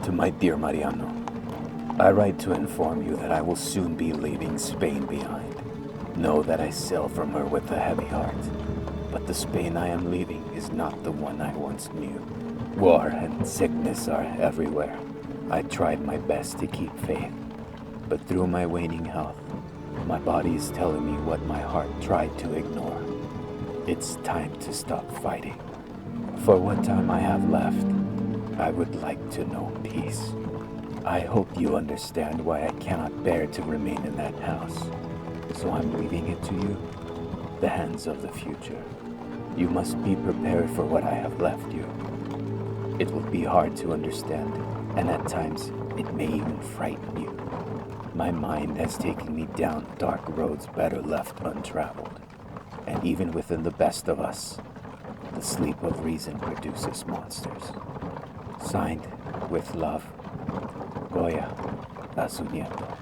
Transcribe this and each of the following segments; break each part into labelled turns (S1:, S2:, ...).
S1: To my dear Mariano, I write to inform you that I will soon be leaving Spain behind. Know that I sail from her with a heavy heart, but the Spain I am leaving is not the one I once knew. War and sickness are everywhere. I tried my best to keep faith, but through my waning health, my body is telling me what my heart tried to ignore. It's time to stop fighting. For what time I have left, I would like to know peace. I hope you understand why I cannot bear to remain in that house. So I'm leaving it to you, the hands of the future. You must be prepared for what I have left you. It will be hard to understand, and at times it may even frighten you. My mind has taken me down dark roads better left untraveled. And even within the best of us, the sleep of reason produces monsters. Signed, with love, Goya, a su nieto.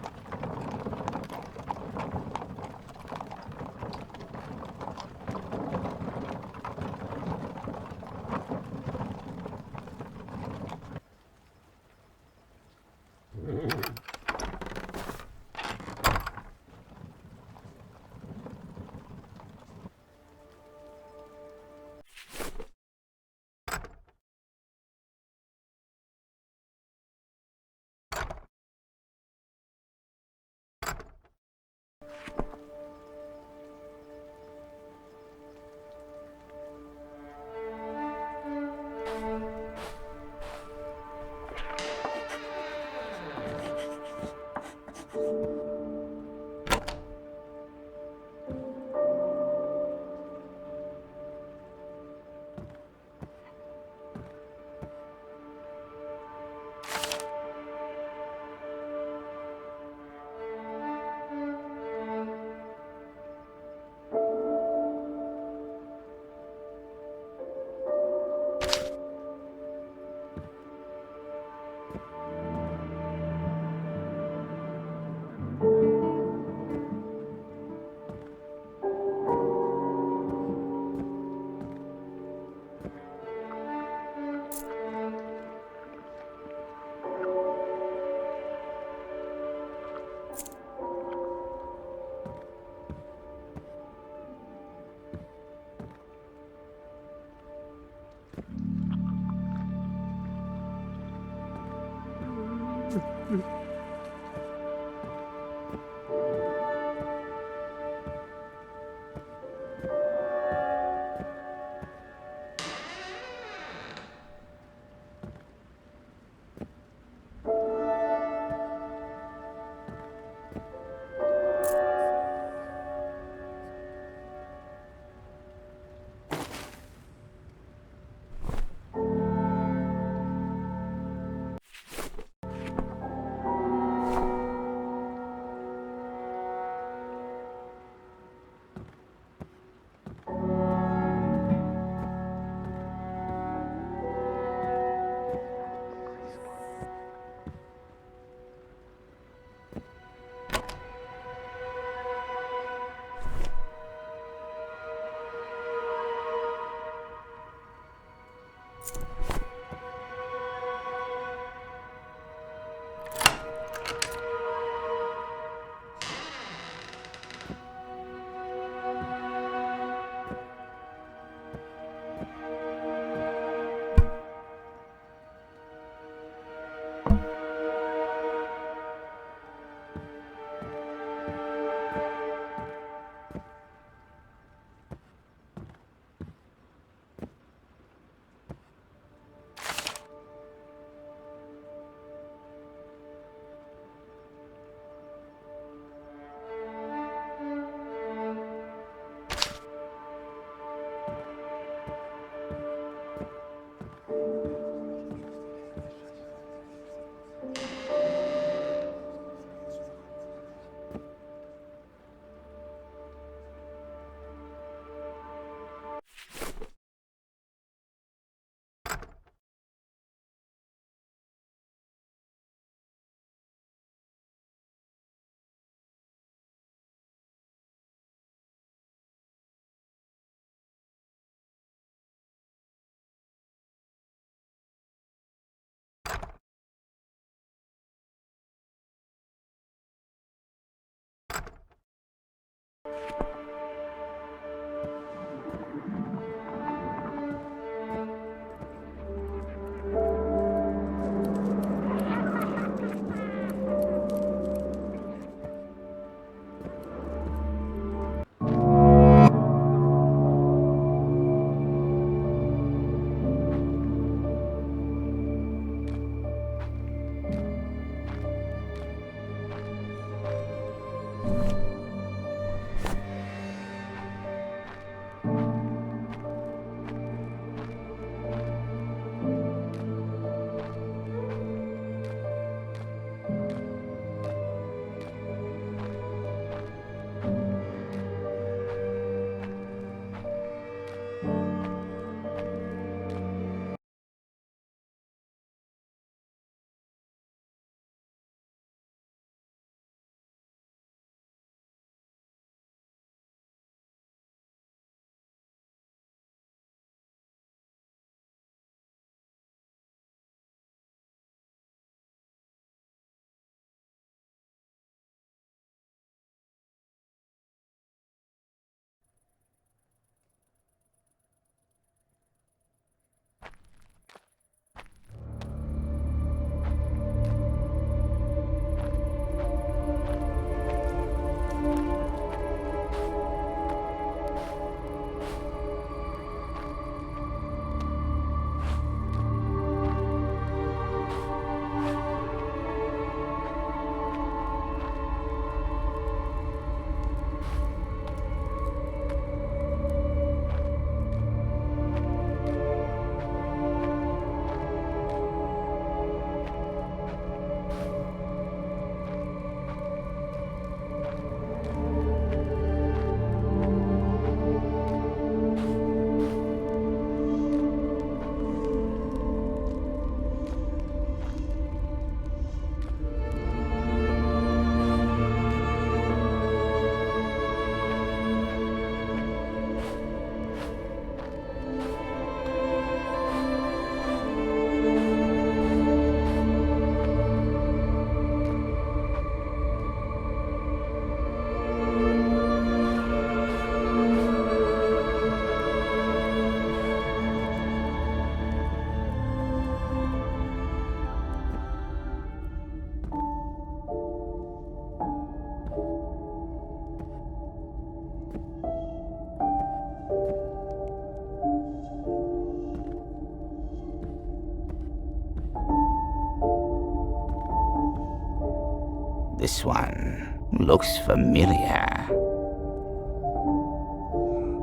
S2: This one looks familiar.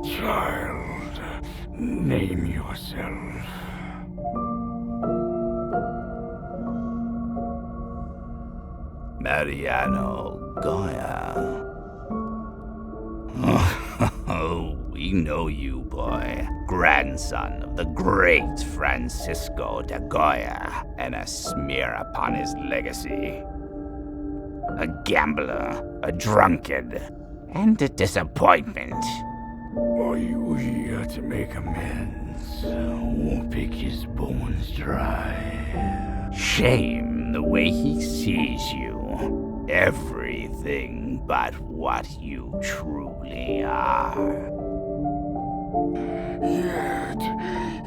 S3: Child, name yourself.
S2: Mariano Goya. Oh, we know you, boy. Grandson of the great Francisco de Goya, and a smear upon his legacy. A gambler, a drunkard, and a disappointment.
S3: Are you here to make amends, or pick his bones dry?
S2: Shame the way he sees you. Everything but what you truly are.
S3: Yet,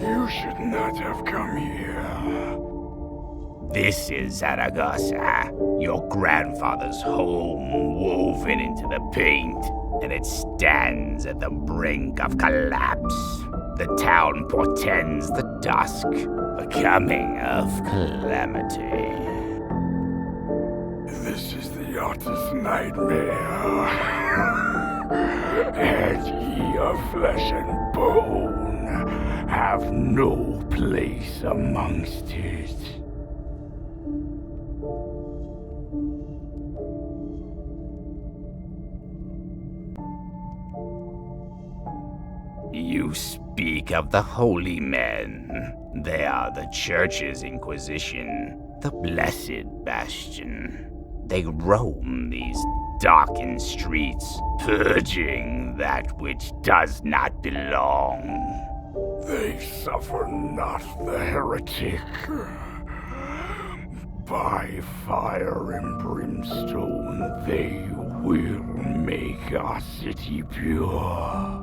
S3: you should not have come here.
S2: This is Zaragoza, your grandfather's home woven into the paint, and it stands at the brink of collapse. The town portends the dusk, the coming of calamity.
S3: This is the artist's nightmare. And ye of flesh and bone have no place amongst it.
S2: You speak of the holy men. They are the church's inquisition, the blessed bastion. They roam these darkened streets, purging that which does not belong.
S3: They suffer not the heretic. By fire and brimstone they will make our city pure.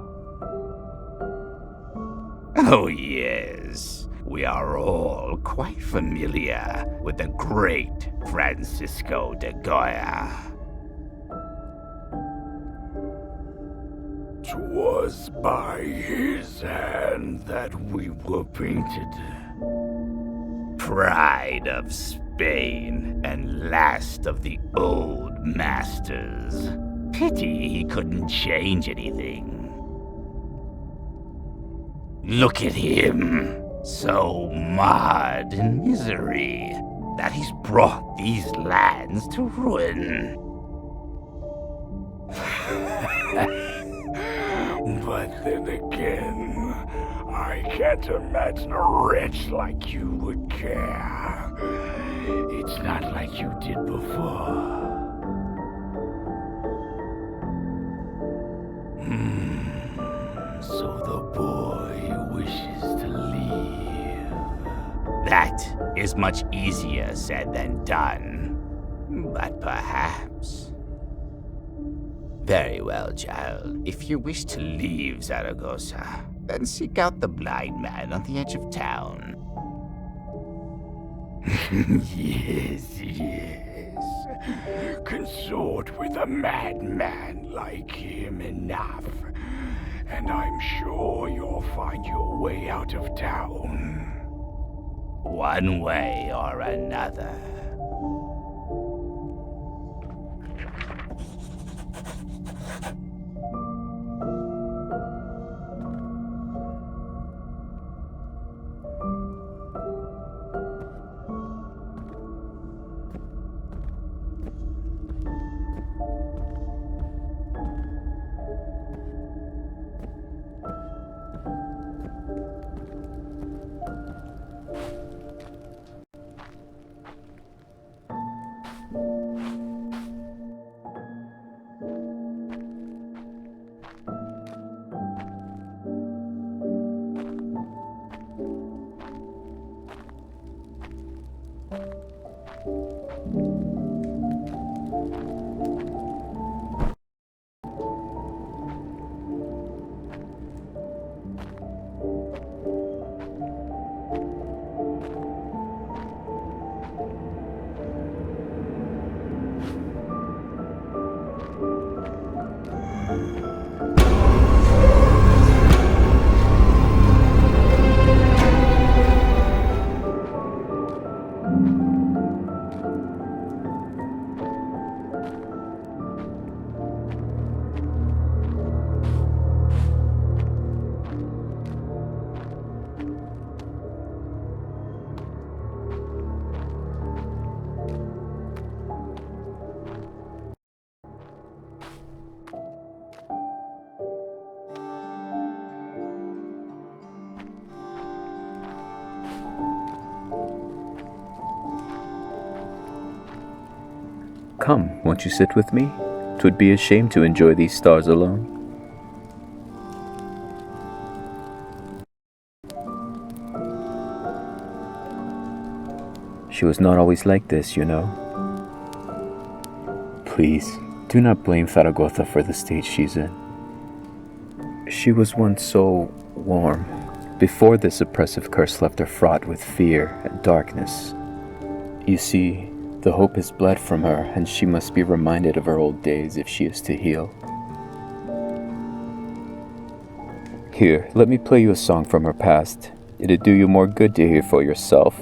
S2: Oh, yes. We are all quite familiar with the great Francisco de Goya.
S3: 'Twas by his hand that we were painted.
S2: Pride of Spain and last of the old masters. Pity he couldn't change anything. Look at him, so marred in misery that he's brought these lands to ruin.
S3: But then again, I can't imagine a wretch like you would care. It's not like you did before. So the boy wishes to leave.
S2: That is much easier said than done. But perhaps. Very well, child. If you wish to leave Zaragoza, then seek out the blind man on the edge of town.
S3: Yes. Consort with a madman like him enough, and I'm sure you'll find your way out of town.
S2: One way or another.
S1: Come, won't you sit with me? 'Twould be a shame to enjoy these stars alone. She was not always like this, you know. Please, do not blame Zaragoza for the state she's in. She was once so warm, before this oppressive curse left her fraught with fear and darkness. You see, the hope has bled from her, and she must be reminded of her old days if she is to heal. Here, let me play you a song from her past. It'd do you more good to hear for yourself.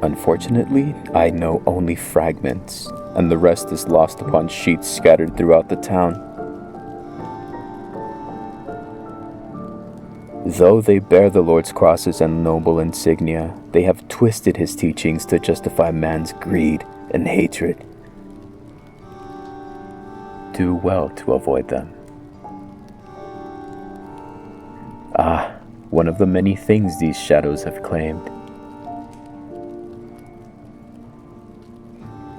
S1: Unfortunately, I know only fragments, and the rest is lost upon sheets scattered throughout the town. Though they bear the Lord's crosses and noble insignia, they have twisted his teachings to justify man's greed and hatred. do well to avoid them. Ah, one of the many things these shadows have claimed.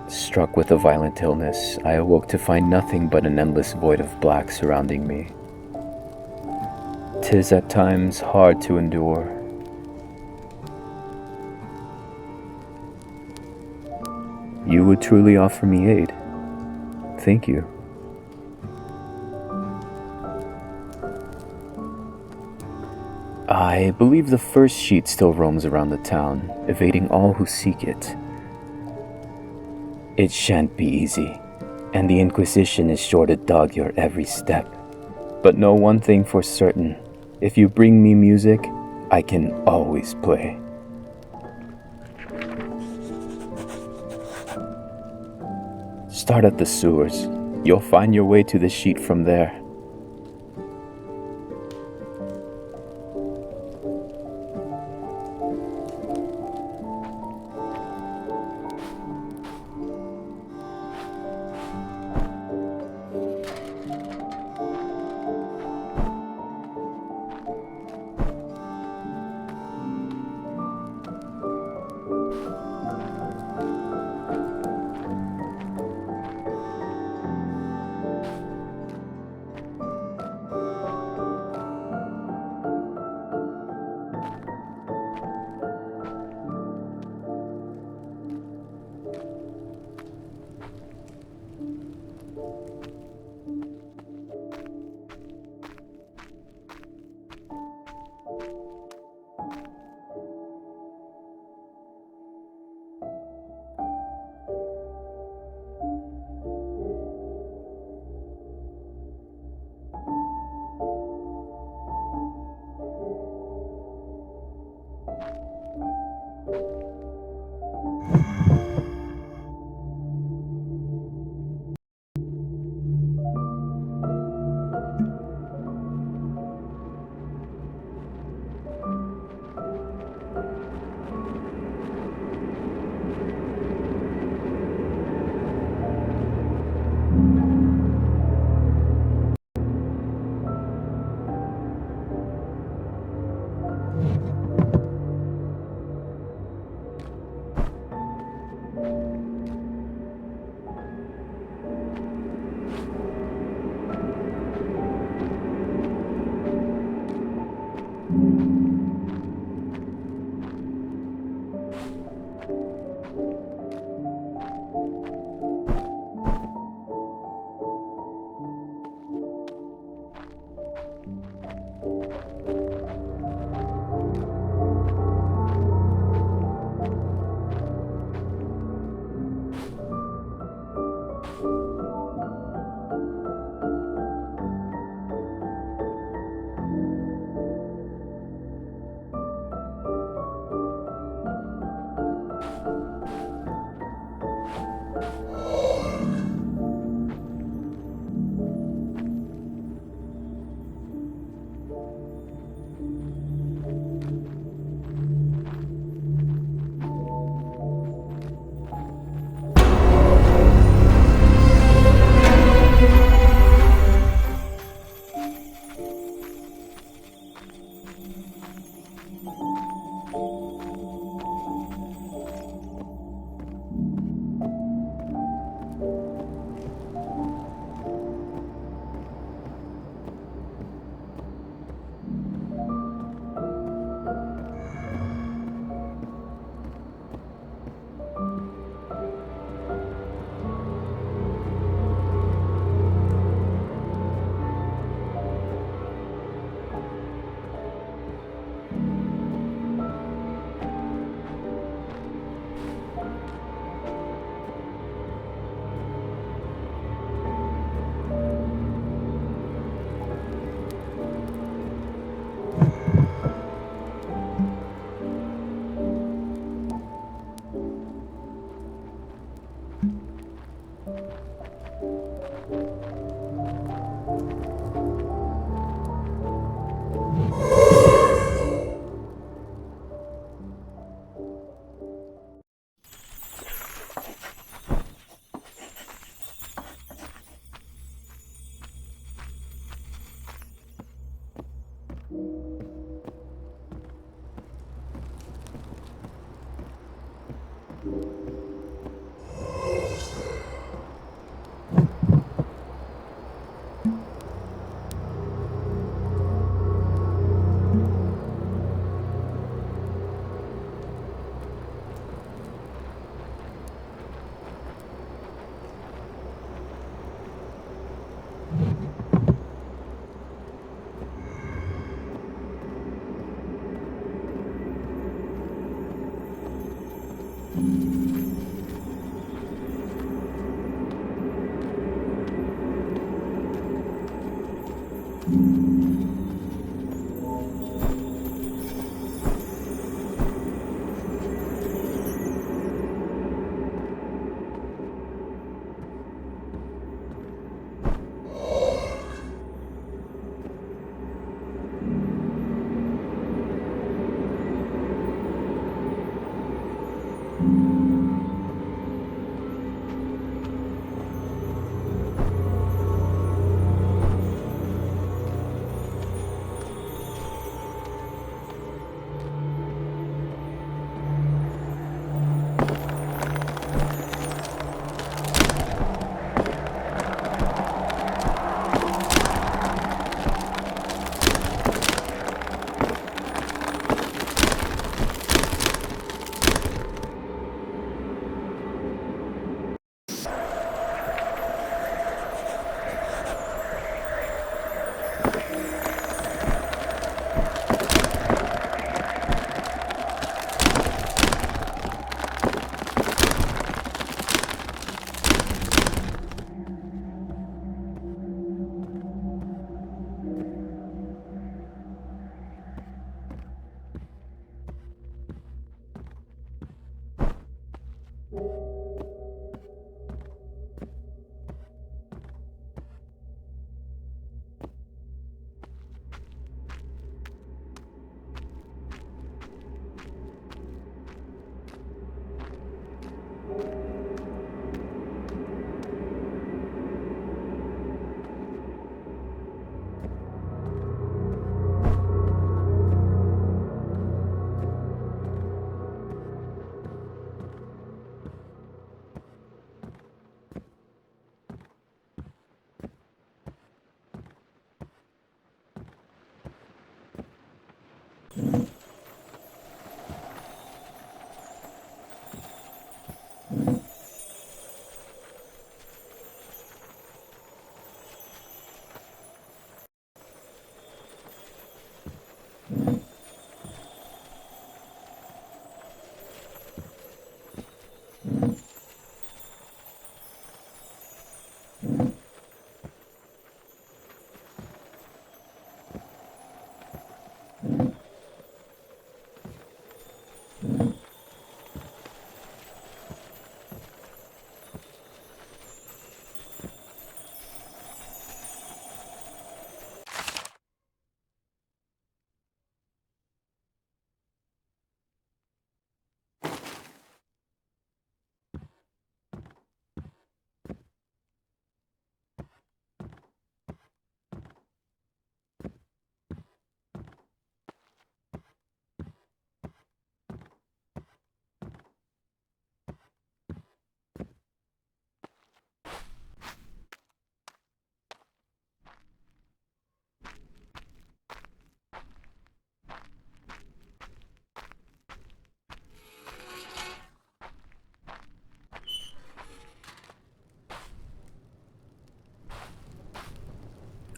S1: Struck with a violent illness, I awoke to find nothing but an endless void of black surrounding me. 'Tis at times hard to endure. You would truly offer me aid. Thank you. I believe the first sheet still roams around the town, evading all who seek it. It shan't be easy, and the Inquisition is sure to dog your every step. But know one thing for certain, if you bring me music, I can always play. Start at the sewers. You'll find your way to the sheet from there.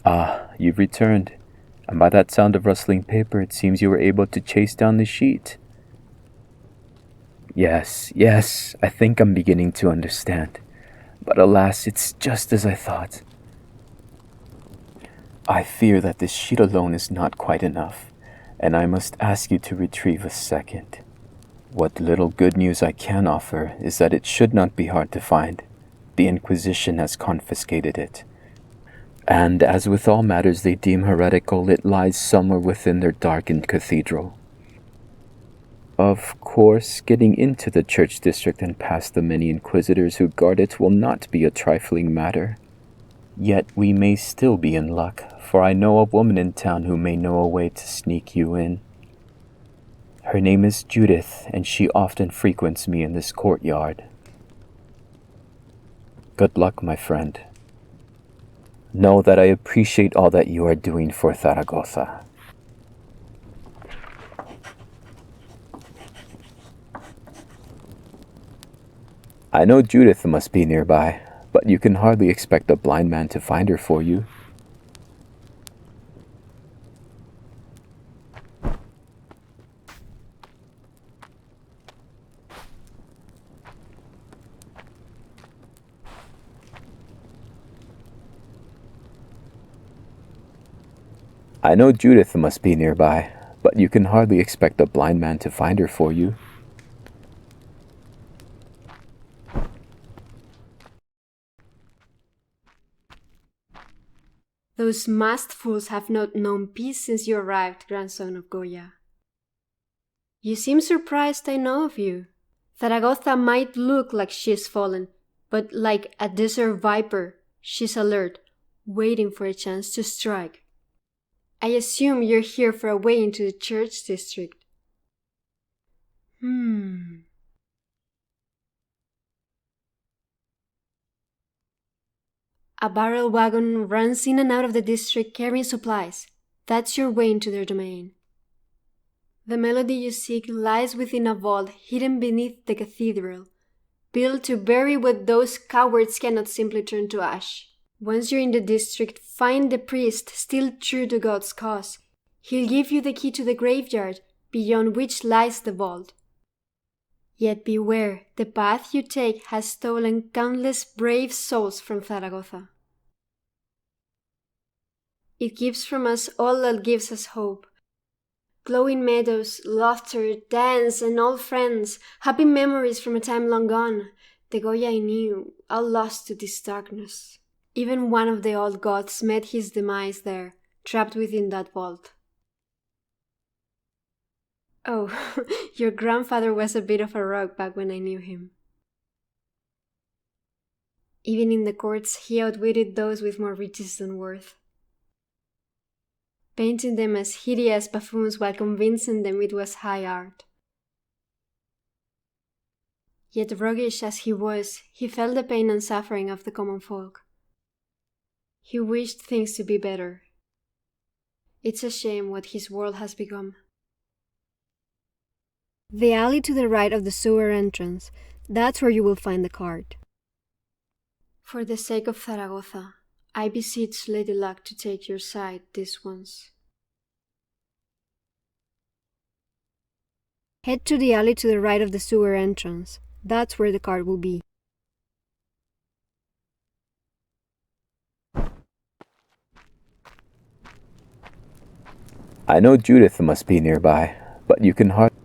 S1: Ah, you've returned. And by that sound of rustling paper, it seems you were able to chase down the sheet. Yes, I think I'm beginning to understand. But alas, it's just as I thought. I fear that this sheet alone is not quite enough, and I must ask you to retrieve a second. What little good news I can offer is that it should not be hard to find. The Inquisition has confiscated it. And as with all matters they deem heretical, it lies somewhere within their darkened cathedral. Of course, getting into the church district and past the many inquisitors who guard it will not be a trifling matter. Yet we may still be in luck, for I know a woman in town who may know a way to sneak you in. Her name is Judith, and she often frequents me in this courtyard. Good luck, my friend. Know that I appreciate all that you are doing for Zaragoza. I know Judith must be nearby, but you can hardly expect a blind man to find her for you. I know Judith must be nearby, but you can hardly expect a blind man to find her for you.
S4: Those masked fools have not known peace since you arrived, grandson of Goya. You seem surprised I know of you. Zaragoza might look like she's fallen, but like a desert viper, she's alert, waiting for a chance to strike. I assume you're here for a way into the church district. A barrel wagon runs in and out of the district carrying supplies. That's your way into their domain. The melody you seek lies within a vault hidden beneath the cathedral, built to bury what those cowards cannot simply turn to ash. Once you're in the district, find the priest still true to God's cause. He'll give you the key to the graveyard, beyond which lies the vault. Yet beware, the path you take has stolen countless brave souls from Zaragoza. It keeps from us all that gives us hope. Glowing meadows, laughter, dance, and old friends, happy memories from a time long gone. The Goya I knew, all lost to this darkness. Even one of the old gods met his demise there, trapped within that vault. Oh, your grandfather was a bit of a rock back when I knew him. Even in the courts, he outwitted those with more riches than worth, painting them as hideous buffoons while convincing them it was high art. Yet roguish as he was, he felt the pain and suffering of the common folk. He wished things to be better. It's a shame what his world has become. The alley to the right of the sewer entrance, that's where you will find the cart. For the sake of Zaragoza, I beseech Lady Luck to take your side this once. Head to the alley to the right of the sewer entrance. That's where the cart will be.
S1: I know Judith must be nearby, but you can hardly.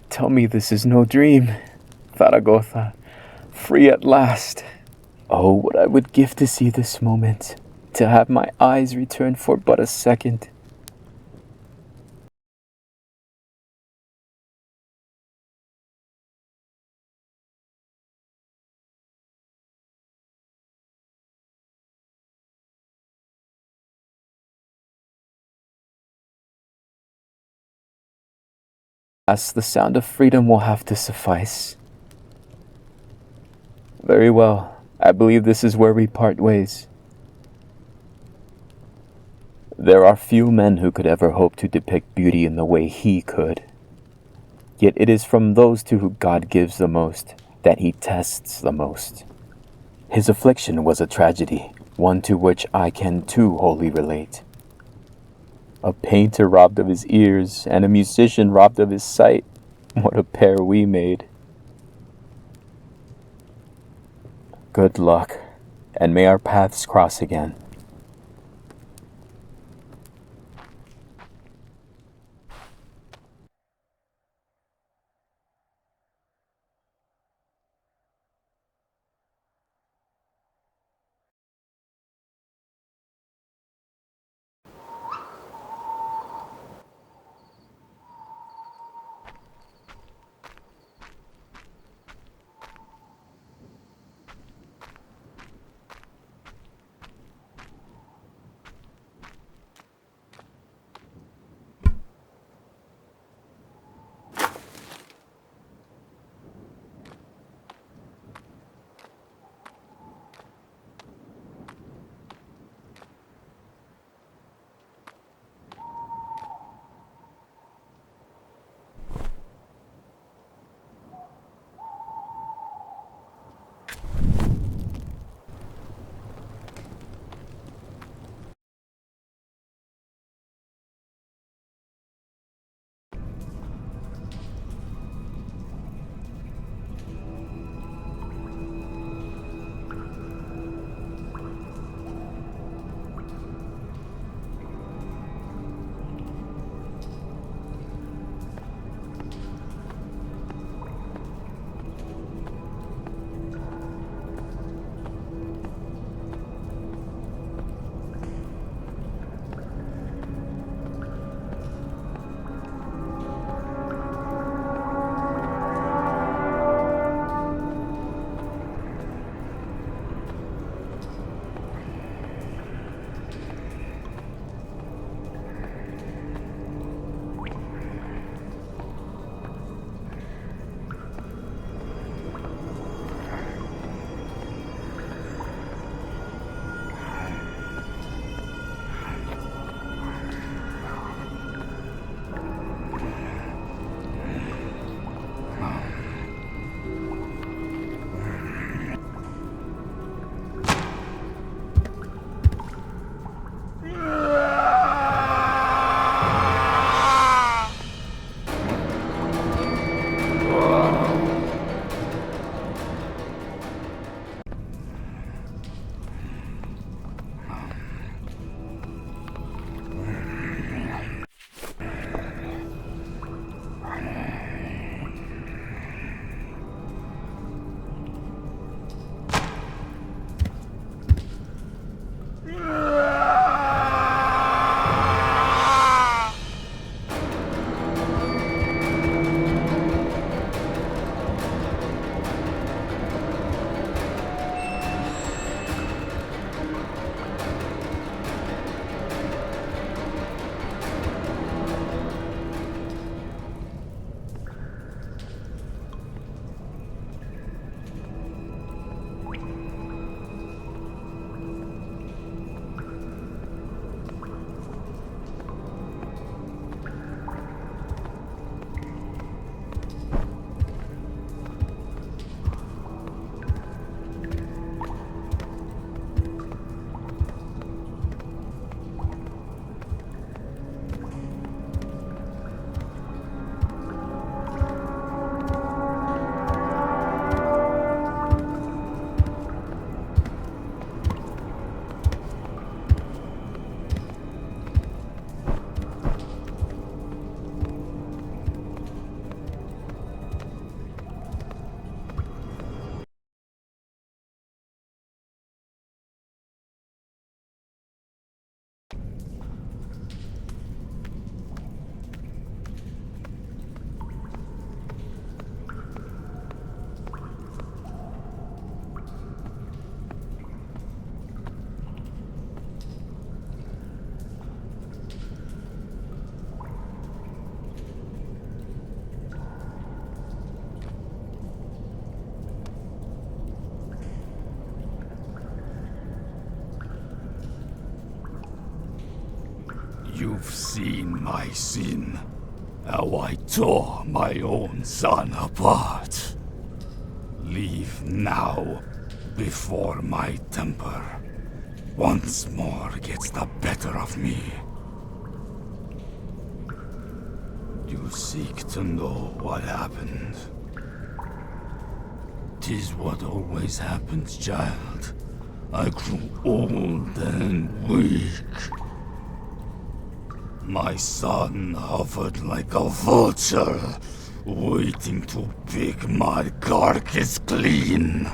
S1: Tell me this is no dream. Zaragoza, free at last. Oh, what I would give to see this moment, to have my eyes return for but a second. As the sound of freedom will have to suffice. Very well. I believe this is where we part ways. There are few men who could ever hope to depict beauty in the way he could. Yet it is from those to whom God gives the most that he tests the most. His affliction was a tragedy, one to which I can too wholly relate. A painter robbed of his ears, and a musician robbed of his sight. What a pair we made. Good luck, and may our paths cross again.
S3: You've seen my sin, how I tore my own son apart. Leave now, before my temper once more gets the better of me. You seek to know what happened. 'Tis what always happens, child. I grew old and weak. My son hovered like a vulture, waiting to pick my carcass clean.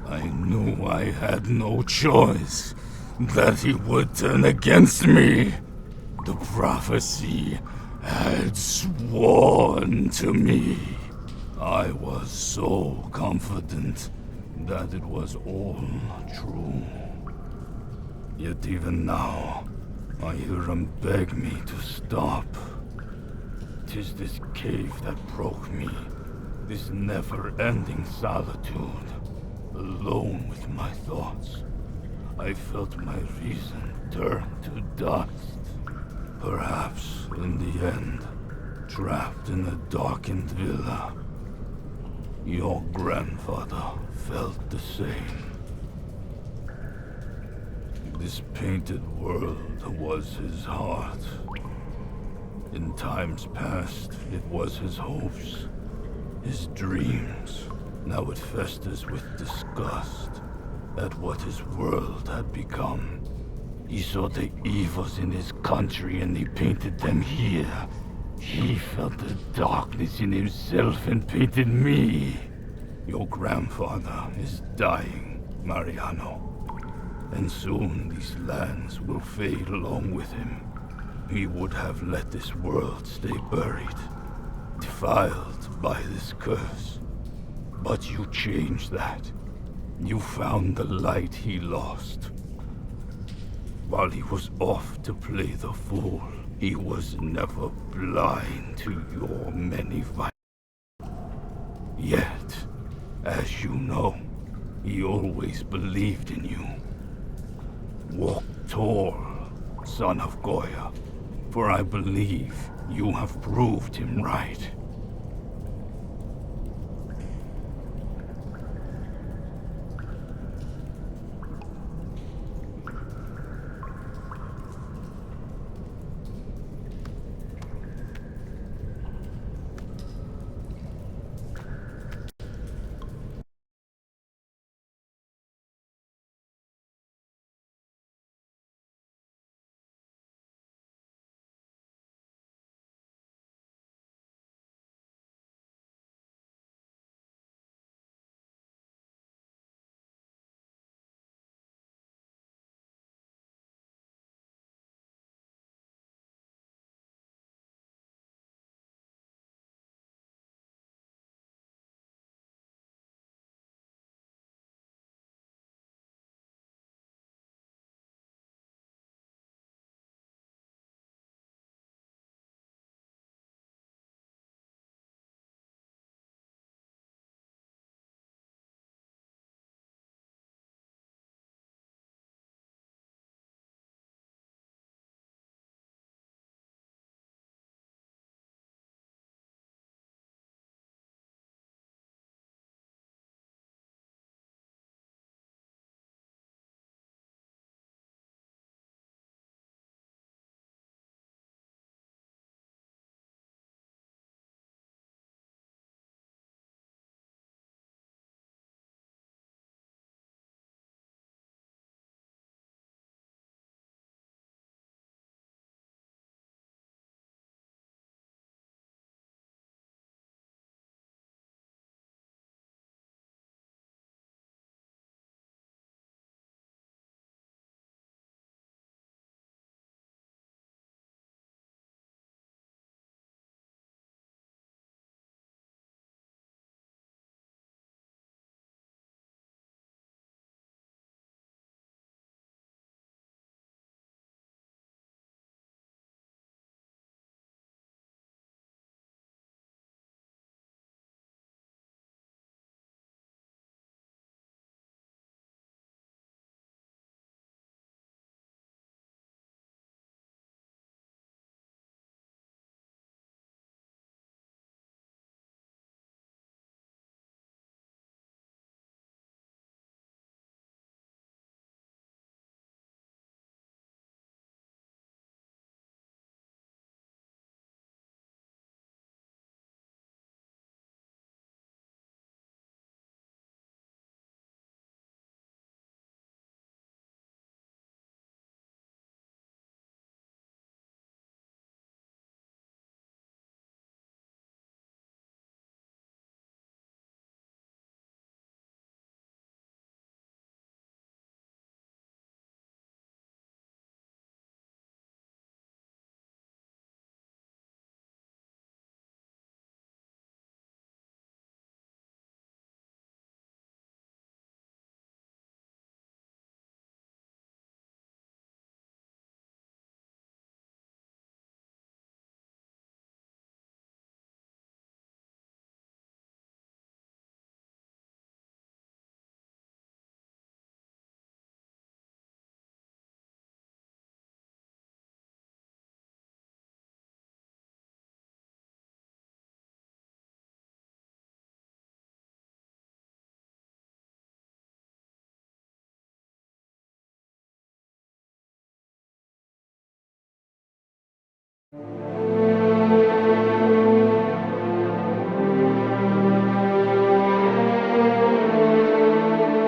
S3: I knew I had no choice, that he would turn against me. The prophecy had sworn to me. I was so confident that it was all true. Yet even now, I hear him beg me to stop. 'Tis this cave that broke me, this never-ending solitude. Alone with my thoughts, I felt my reason turn to dust. Perhaps, in the end, trapped in a darkened villa, your grandfather felt the same. This painted world was his heart. In times past, it was his hopes, his dreams. Now it festers with disgust at what his world had become. He saw the evils in his country and he painted them here. He felt the darkness in himself and painted me. Your grandfather is dying, Mariano. And soon these lands will fade along with him. He would have let this world stay buried, defiled by this curse. But you changed that. You found the light he lost. While he was off to play the fool, he was never blind to your many vices. Yet, as you know, he always believed in you. Walk tall, son of Goya, for I believe you have proved him right.